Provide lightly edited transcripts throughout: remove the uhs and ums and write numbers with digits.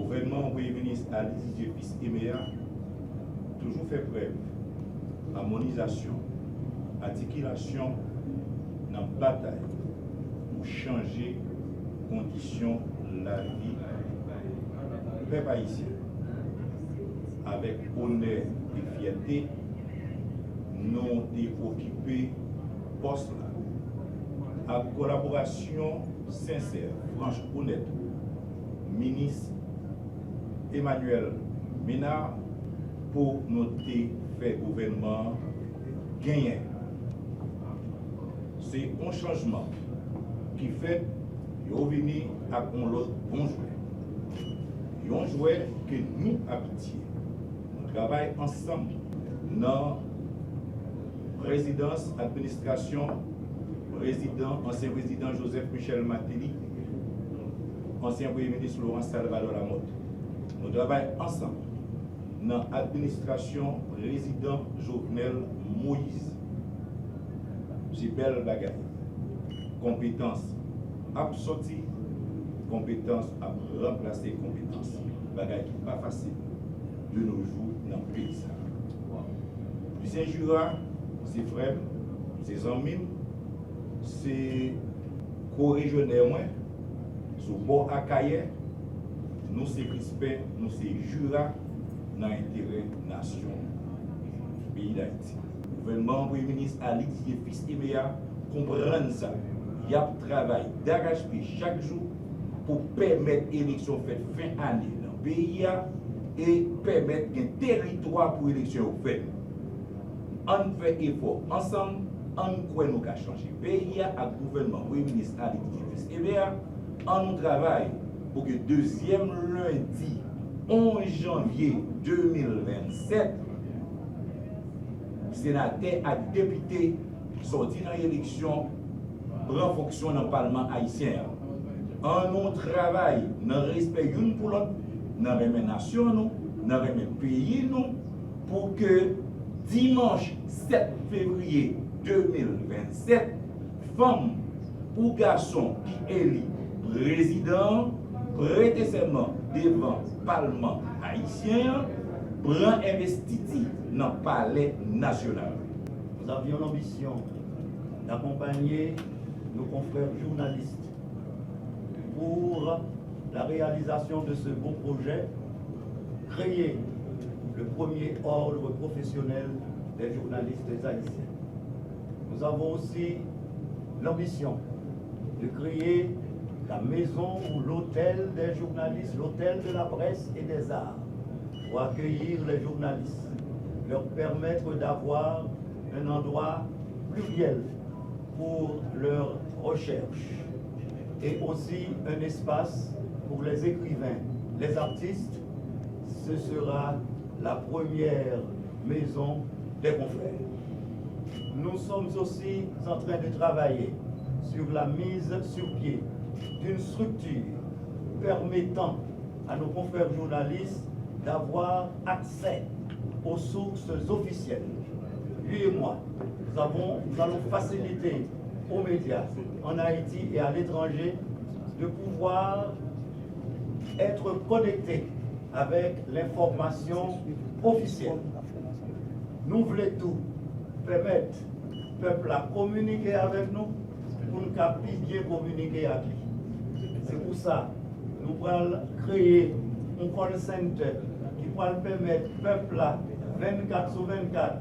gouvernement Premier ministre Ali Fils Eméa toujours fait preuve harmonisation, articulation dans la bataille pour changer les conditions de la vie du peuple haïtien. Avec honneur et fierté, nous avons occupé poste là. À collaboration sincère, franche, honnête, ministre Emmanuel Ménard pour noter faire gouvernement gagner. C'est un changement qui fait qu'on vient à un autre bon jouet. Un jouet que nous habitons. Nous travaillons ensemble dans la résidence, administration, ancien président Joseph Michel Matéli, ancien premier ministre Laurent Salvador Lamotte. Nous travaillons ensemble dans l'administration résident Jovenel Moïse. C'est belle bagaille. Compétence absortie, compétence à remplacer compétence. Bagaille qui n'est pas facile de nos jours dans le pays. Du Saint-Jura, c'est frère, c'est amis, c'est co-régionnaire, sous bord à Cahiers, nous c'est Crispin, nous c'est Jura, dans l'intérêt nation du pays d'Haïti. Le gouvernement, le Premier ministre Ali Fils Eméa comprendre ça. Il y a un travail d'arrache-pied chaque jour pour permettre l'élection faite fin année dans le pays et permettre un territoire pour l'élection faite. On fait effort ensemble, on croit nous qu'à changer le pays à le gouvernement, le Premier ministre Ali Fils Eméa, on travaille pour que deuxième lundi 11 janvier 2027, sénateur et député sortis dans l'élection prend fonction dans le Parlement haïtien. En nous travail, dans le respect d'une pour l'autre, dans la même nation, dans le même pays, pour que dimanche 7 février 2027, femmes ou garçons qui élit président, prêter serment devant le Parlement haïtien, prend investiti dans le palais national. Nous avions l'ambition d'accompagner nos confrères journalistes pour la réalisation de ce beau projet, créer le premier ordre professionnel des journalistes haïtiens. Nous avons aussi l'ambition de créer la maison ou l'hôtel des journalistes, l'hôtel de la presse et des arts, pour accueillir les journalistes, leur permettre d'avoir un endroit pluriel pour leur recherche et aussi un espace pour les écrivains, les artistes. Ce sera la première maison des confrères. Nous sommes aussi en train de travailler sur la mise sur pied d'une structure permettant à nos confrères journalistes d'avoir accès aux sources officielles. Lui et moi, nous allons faciliter aux médias en Haïti et à l'étranger de pouvoir être connectés avec l'information officielle. Nous voulons tout permettre au peuple à communiquer avec nous pour nous bien communiquer avec lui. C'est pour ça que nous allons créer un call center qui va permettre au peuple à 24 sur 24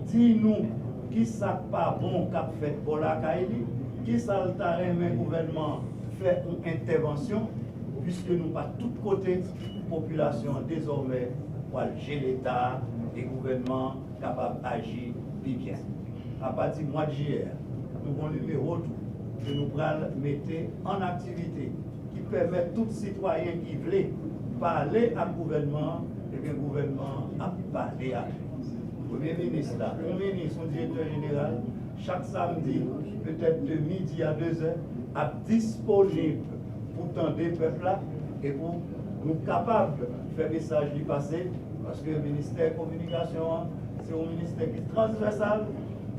dis-nous qui ça pas bon qu'a fait pour la Kaili, qui ça le gouvernement fait une intervention, puisque nous pas tous côtés population désormais pour gérer l'État et le gouvernement capable d'agir bien. À partir du mois de juillet, nous avons un numéro que nous allons mettre en activité qui permet à tout citoyen qui veut parler à le gouvernement et le gouvernement a parlé à lui. Premier ministre, Premier ministre, son directeur général, chaque samedi, peut-être de midi à 2 heures, est disponible pour tendre le peuple là et pour nous capables de faire message du passé, parce que le ministère de la Communication, c'est un ministère qui est transversal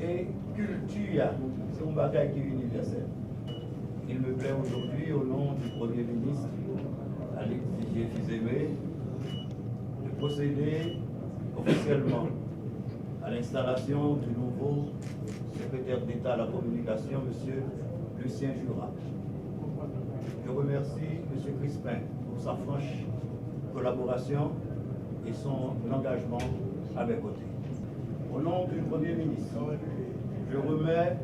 et culture, c'est un bagage qui est universel. Il me plaît aujourd'hui, au nom du Premier ministre, Alexis Didier Fils-Aimé de procéder officiellement à l'installation du nouveau secrétaire d'État à la communication, M. Lucien Jura. Je remercie M. Crispin pour sa franche collaboration et son engagement à mes côtés. Au nom du Premier ministre, je remets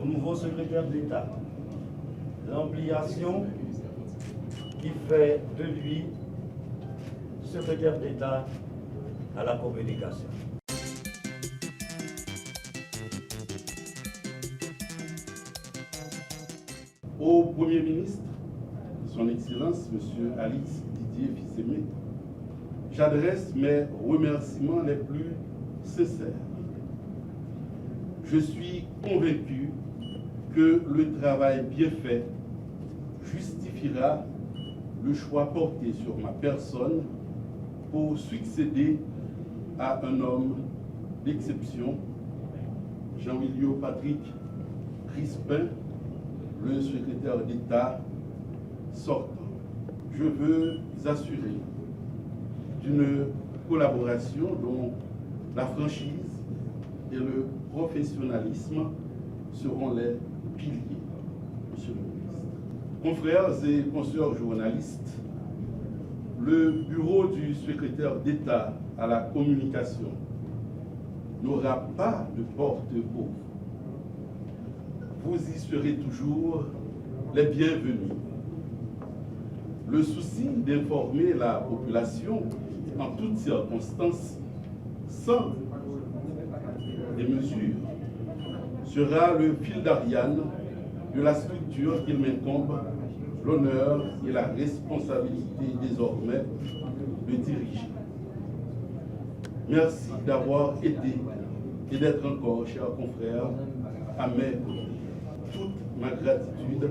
au nouveau secrétaire d'État l'ampliation qui fait de lui secrétaire d'État à la communication. Au Premier ministre, Son Excellence, M. Alix Didier Fils-Aimé, j'adresse mes remerciements les plus sincères. Je suis convaincu que le travail bien fait justifiera le choix porté sur ma personne pour succéder à un homme d'exception, Jean-Williot Patrick Crispin, le secrétaire d'État sortant. Je veux assurer d'une collaboration dont la franchise et le professionnalisme seront les piliers, Monsieur le ministre. Confrères et consoeurs journalistes, le bureau du secrétaire d'État à la communication n'aura pas de porte pauvre. Vous y serez toujours les bienvenus. Le souci d'informer la population en toutes circonstances, sans des mesures, sera le fil d'Ariane de la structure qu'il m'incombe l'honneur et la responsabilité désormais de diriger. Merci d'avoir été et d'être encore, chers confrères, à mes côtés. Toute ma gratitude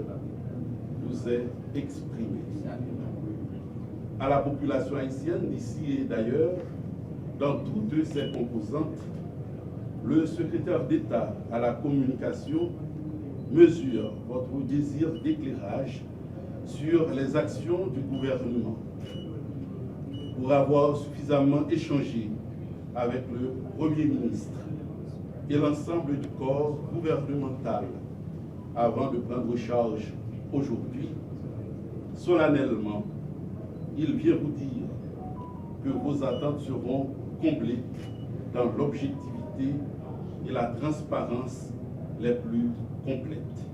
vous est exprimée. À la population haïtienne d'ici et d'ailleurs, dans toutes ses composantes, le secrétaire d'État à la communication mesure votre désir d'éclairage sur les actions du gouvernement. Pour avoir suffisamment échangé avec le Premier ministre et l'ensemble du corps gouvernemental avant de prendre charge aujourd'hui, solennellement, il vient vous dire que vos attentes seront comblées dans l'objectivité et la transparence les plus complètes.